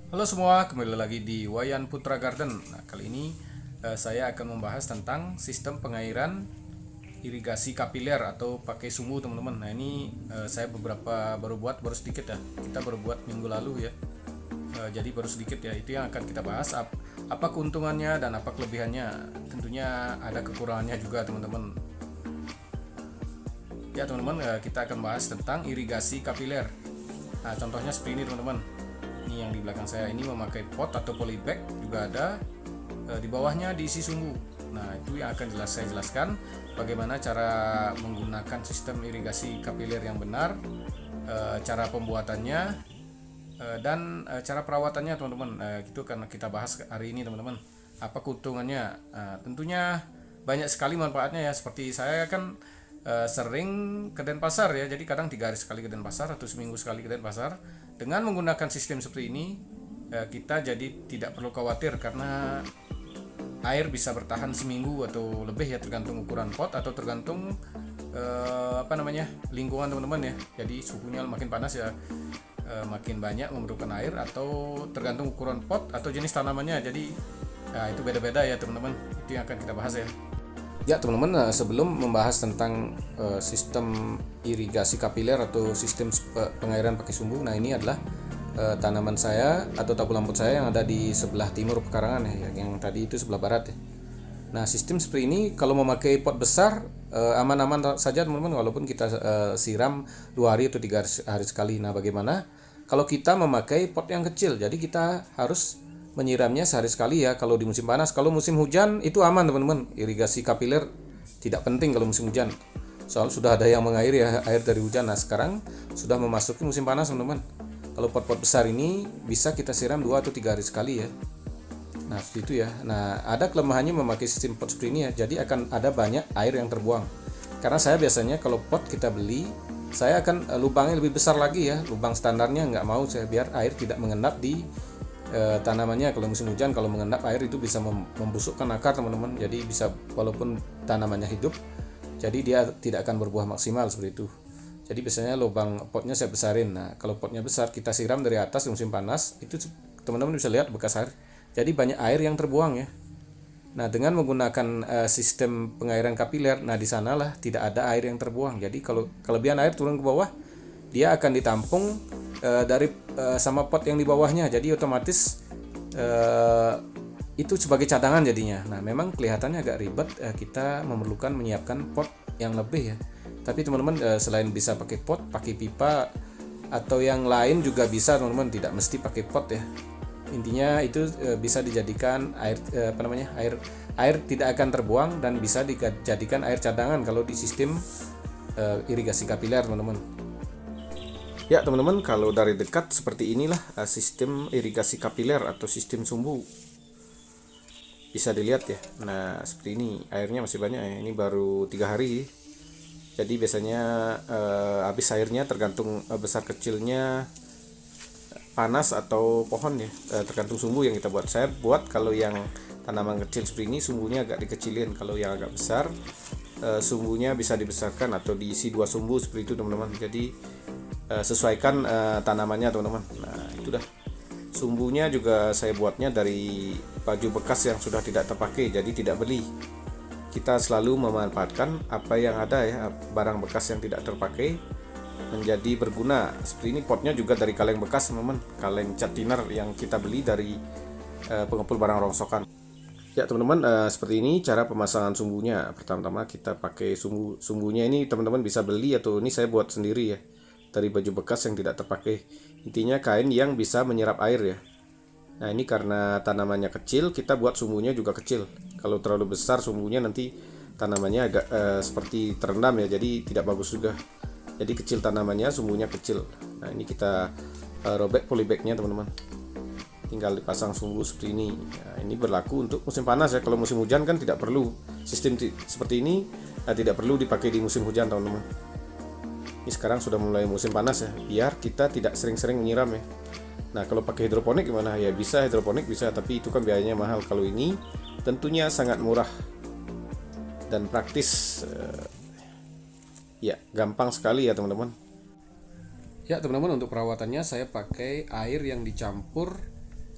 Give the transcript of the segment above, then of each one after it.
Halo semua, kembali lagi di Wayan Putra Garden. Nah, kali ini saya akan membahas tentang sistem pengairan irigasi kapiler atau pakai sumbu, teman-teman. Nah, ini saya baru sedikit ya. Kita baru buat minggu lalu ya. Jadi baru sedikit ya. Itu yang akan kita bahas. Apa keuntungannya dan apa kelebihannya. Tentunya ada kekurangannya juga, teman-teman. Ya, teman-teman, kita akan bahas tentang irigasi kapiler. Nah, contohnya seperti ini, teman-teman. Ini yang di belakang saya ini memakai pot atau polybag, juga ada di bawahnya diisi sumbu. Nah, itu yang akan saya jelaskan bagaimana cara menggunakan sistem irigasi kapiler yang benar, cara pembuatannya, dan cara perawatannya, teman-teman. Itu akan kita bahas hari ini, teman-teman. Apa keuntungannya? Tentunya banyak sekali manfaatnya ya. Seperti saya kan sering ke Denpasar ya. Jadi kadang 3 hari sekali ke Denpasar atau seminggu sekali ke Denpasar. Dengan menggunakan sistem seperti ini, kita jadi tidak perlu khawatir karena air bisa bertahan seminggu atau lebih ya, tergantung ukuran pot atau tergantung lingkungan, teman-teman ya. Jadi suhunya makin panas ya, makin banyak memerlukan air, atau tergantung ukuran pot atau jenis tanamannya. Jadi itu beda-beda ya, teman-teman. Itu yang akan kita bahas ya. Ya, teman-teman, sebelum membahas tentang sistem irigasi kapiler atau sistem pengairan pakai sumbu, nah ini adalah tanaman saya atau tabu lamput saya yang ada di sebelah timur pekarangan ya, yang tadi itu sebelah barat ya. Nah, sistem seperti ini kalau memakai pot besar aman-aman saja, teman-teman, walaupun kita siram 2 hari atau 3 hari sekali. Nah, bagaimana kalau kita memakai pot yang kecil? Jadi kita harus menyiramnya sehari sekali ya kalau di musim panas. Kalau musim hujan itu aman, teman-teman. Irigasi kapiler tidak penting kalau musim hujan. Soal sudah ada yang mengairi ya, air dari hujan. Nah, sekarang sudah memasuki musim panas, teman-teman. Kalau pot-pot besar ini bisa kita siram 2 atau 3 hari sekali ya. Nah, seperti itu ya. Nah, ada kelemahannya memakai sistem pot seperti ini ya. Jadi akan ada banyak air yang terbuang. Karena saya biasanya kalau pot kita beli, saya akan lubangnya lebih besar lagi ya. Lubang standarnya nggak mau saya, biar air tidak mengendap di tanamannya. Kalau musim hujan, kalau mengendap air itu bisa membusukkan akar, teman-teman. Jadi bisa, walaupun tanamannya hidup, jadi dia tidak akan berbuah maksimal seperti itu. Jadi biasanya lubang potnya saya besarin. Nah, kalau potnya besar kita siram dari atas di musim panas, itu teman-teman bisa lihat bekas air. Jadi banyak air yang terbuang ya. Nah, dengan menggunakan sistem pengairan kapiler, nah di sanalah tidak ada air yang terbuang. Jadi kalau kelebihan air turun ke bawah, dia akan ditampung dari sama pot yang di bawahnya. Jadi otomatis itu sebagai cadangan jadinya. Nah, memang kelihatannya agak ribet, kita memerlukan menyiapkan pot yang lebih ya. Tapi teman-teman, selain bisa pakai pot, pakai pipa atau yang lain juga bisa, teman-teman. Tidak mesti pakai pot ya. Intinya itu bisa dijadikan air tidak akan terbuang dan bisa dijadikan air cadangan kalau di sistem irigasi kapiler, teman-teman. Ya, teman-teman, kalau dari dekat seperti inilah sistem irigasi kapiler atau sistem sumbu. Bisa dilihat ya. Nah, seperti ini, airnya masih banyak ya. Ini baru 3 hari. Jadi biasanya habis airnya tergantung besar kecilnya panas atau pohon ya, tergantung sumbu yang kita buat. Saya buat kalau yang tanaman kecil seperti ini sumbunya agak dikecilin. Kalau yang agak besar sumbunya bisa dibesarkan atau diisi 2 sumbu seperti itu, teman-teman. Jadi sesuaikan tanamannya, teman-teman. Nah, itu dah. Sumbunya juga saya buatnya dari baju bekas yang sudah tidak terpakai, jadi tidak beli. Kita selalu memanfaatkan apa yang ada ya, barang bekas yang tidak terpakai menjadi berguna. Seperti ini potnya juga dari kaleng bekas, teman-teman, kaleng cat thinner yang kita beli dari pengepul barang rongsokan. Ya, teman-teman, seperti ini cara pemasangan sumbunya. Pertama-tama kita pakai sumbunya ini, teman-teman bisa beli atau ini saya buat sendiri ya, dari baju bekas yang tidak terpakai. Intinya kain yang bisa menyerap air ya. Nah, ini karena tanamannya kecil, kita buat sumbunya juga kecil. Kalau terlalu besar sumbunya nanti tanamannya agak seperti terendam ya, jadi tidak bagus juga. Jadi kecil tanamannya, sumbunya kecil. Nah, ini kita robek polybagnya, teman-teman. Tinggal dipasang sumbu seperti ini. Nah, ini berlaku untuk musim panas ya. Kalau musim hujan kan tidak perlu. Sistem seperti ini tidak perlu dipakai di musim hujan, teman-teman. Ini sekarang sudah mulai musim panas ya, biar kita tidak sering-sering menyiram ya. Nah, kalau pakai hidroponik gimana? Ya bisa, hidroponik bisa, tapi itu kan biayanya mahal. Kalau ini tentunya sangat murah dan praktis. Ya, gampang sekali ya, teman-teman. Ya, teman-teman, untuk perawatannya saya pakai air yang dicampur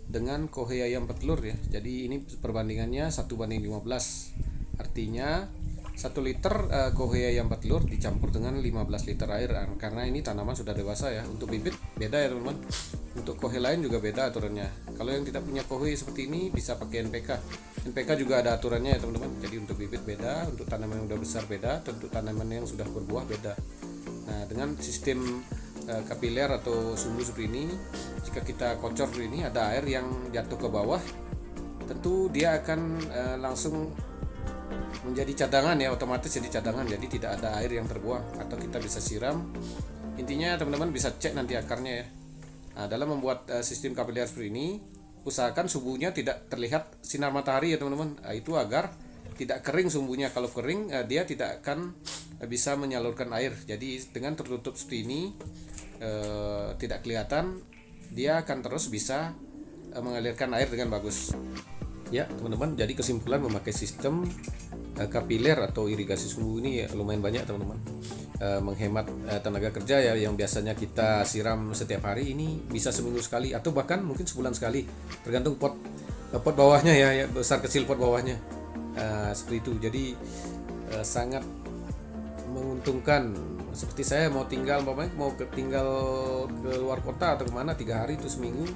dengan kohe ayam petelur ya. Jadi ini perbandingannya 1:15. Artinya 1 liter kohe ayam petelur dicampur dengan 15 liter air, karena ini tanaman sudah dewasa ya. Untuk bibit beda ya teman-teman. Untuk kohe lain juga beda aturannya. Kalau yang tidak punya kohe seperti ini bisa pakai NPK. NPK juga ada aturannya ya teman-teman. Jadi untuk bibit beda, untuk tanaman yang udah besar beda, dan untuk tanaman yang sudah berbuah beda. Nah, dengan sistem kapiler atau sumbu seperti ini, jika kita kocor ini ada air yang jatuh ke bawah, tentu dia akan langsung menjadi cadangan ya, otomatis jadi cadangan, jadi tidak ada air yang terbuang, atau kita bisa siram. Intinya teman-teman bisa cek nanti akarnya ya. Nah, dalam membuat sistem kapiler seperti ini, usahakan sumbunya tidak terlihat sinar matahari ya teman-teman. Itu agar tidak kering sumbunya. Kalau kering dia tidak akan bisa menyalurkan air. Jadi dengan tertutup seperti ini, tidak kelihatan, dia akan terus bisa mengalirkan air dengan bagus. Ya teman-teman, jadi kesimpulan memakai sistem kapiler atau irigasi sumbu ini lumayan banyak teman-teman. Menghemat tenaga kerja ya, yang biasanya kita siram setiap hari, ini bisa seminggu sekali atau bahkan mungkin sebulan sekali, tergantung pot bawahnya ya, besar kecil pot bawahnya. Seperti itu. Jadi sangat menguntungkan. Seperti saya mau tinggal tinggal ke luar kota atau kemana 3 hari itu seminggu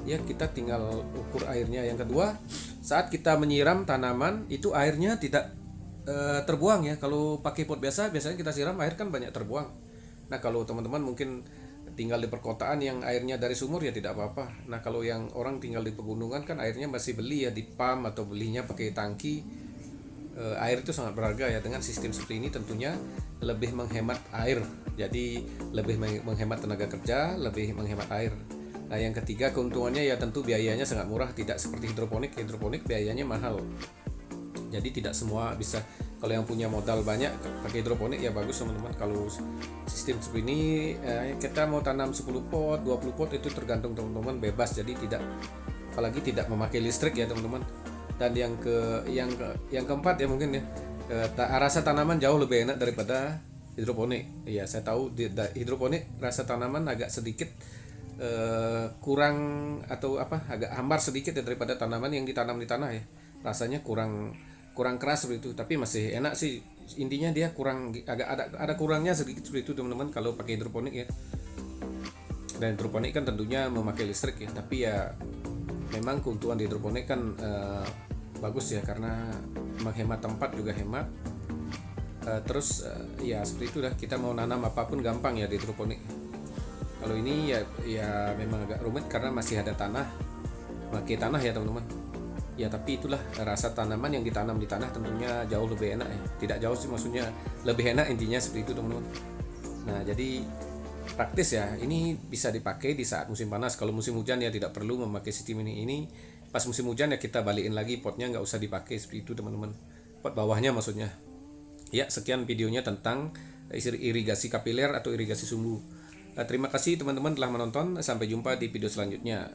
ya, kita tinggal ukur airnya. Yang kedua, saat kita menyiram tanaman itu airnya tidak terbuang ya. Kalau pakai pot biasanya kita siram air kan banyak terbuang. Nah, kalau teman-teman mungkin tinggal di perkotaan yang airnya dari sumur ya tidak apa-apa. Nah, kalau yang orang tinggal di pegunungan kan airnya masih beli ya, di pam atau belinya pakai tangki. Air itu sangat berharga ya. Dengan sistem seperti ini tentunya lebih menghemat air, jadi lebih menghemat tenaga kerja, lebih menghemat air. Nah, yang ketiga keuntungannya ya tentu biayanya sangat murah, tidak seperti hidroponik. Hidroponik biayanya mahal, jadi tidak semua bisa. Kalau yang punya modal banyak pakai hidroponik ya bagus teman-teman. Kalau sistem seperti ini kita mau tanam 10 pot, 20 pot itu tergantung teman-teman, bebas. Jadi apalagi tidak memakai listrik ya teman-teman. Dan yang keempat ya mungkin ya, rasa tanaman jauh lebih enak daripada hidroponik. Ya saya tahu hidroponik rasa tanaman agak sedikit kurang atau agak hambar sedikit ya daripada tanaman yang ditanam di tanah ya. Rasanya kurang keras seperti itu, tapi masih enak sih. Intinya dia agak ada kurangnya sedikit seperti itu teman-teman kalau pakai hidroponik ya. Dan hidroponik kan tentunya memakai listrik ya, tapi ya memang keuntungan di hidroponik kan bagus ya, karena menghemat tempat juga hemat. Terus ya seperti itu dah, kita mau nanam apapun gampang ya di hidroponik. Kalau ini ya memang agak rumit karena masih ada pakai tanah ya teman-teman. Ya tapi itulah rasa tanaman yang ditanam di tanah tentunya jauh lebih enak ya. Tidak jauh sih, maksudnya lebih enak, intinya seperti itu teman-teman. Nah, jadi praktis ya, ini bisa dipakai di saat musim panas. Kalau musim hujan ya tidak perlu memakai sistem ini. Pas musim hujan ya kita balikin lagi potnya, nggak usah dipakai seperti itu teman-teman, pot bawahnya maksudnya. Ya, sekian videonya tentang irigasi kapiler atau irigasi sumbu. Terima kasih teman-teman telah menonton, sampai jumpa di video selanjutnya.